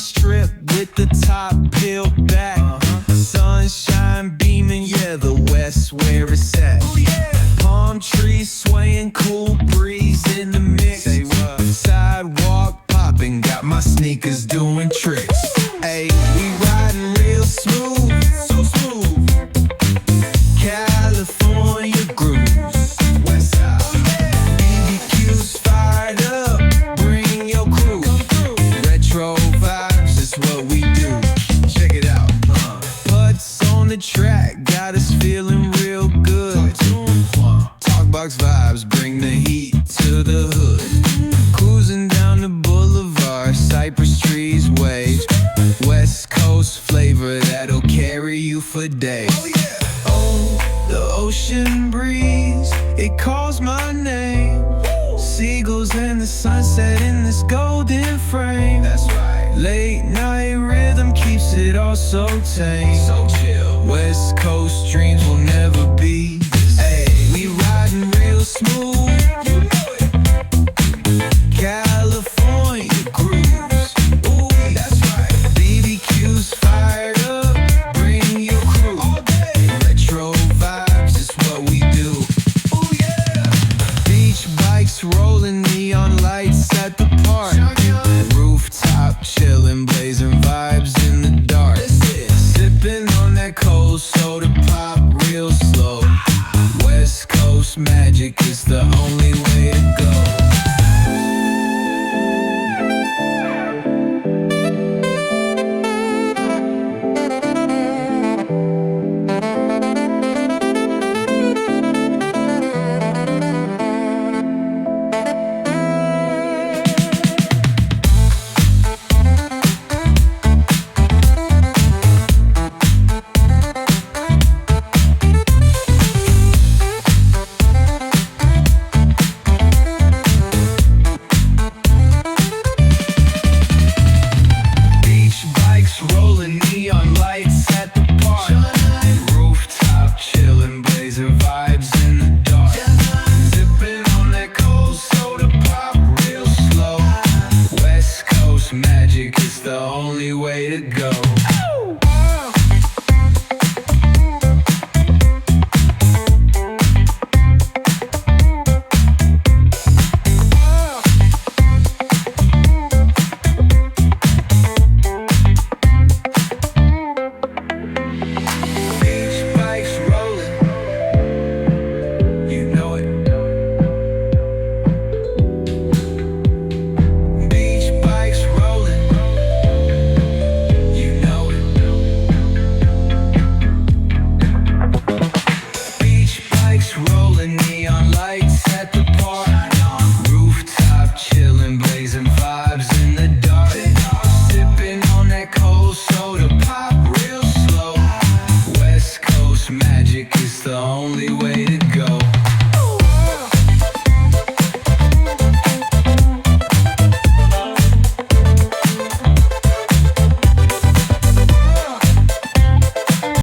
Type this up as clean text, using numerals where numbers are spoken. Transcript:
strip with the top peeled back. Sunshine beaming, yeah, the West where it's at. Palm trees swaying, cool breeze in the mix. Sidewalk popping, got my sneakers doing tricks. Ayy, we riding real smooth, so smooth. California grooves, West Side. BBQ's fired up, bring your crew. Retro vibes is what we do. Check it out. Putts on the track, got us feeling real good. Talkbox vibes, bring the heat to the hood. Cruising down the boulevard, cypress trees wave. West Coast flavor that'll carry you for days. Oh, the ocean breeze, it calls my name. Seagulls and the sunset in this golden frame. That's right. Late night rhythm keeps it all so tame. So chill. West Coast dreams will never be the same. We riding real smooth. California grooves. Ooh, that's right. BBQ's fired up, bring your crew. All day. Retro vibes is what we do. Ooh, yeah. Beach bikes rolling, neon lights at the park. Rooftop chilling, blazing vibes in the dark. Sipping on that cold soda pop real slow. West Coast magic is the only way to go. Rolling neon lights at the park. Rooftop chilling, blazing vibes in the dark. Sipping on that cold soda pop real slow. West Coast magic is the only way to go. Rolling neon lights at the park. Rooftop chilling, blazing vibes in the dark. Sipping on that cold soda pop real slow. West Coast magic is the only way to go.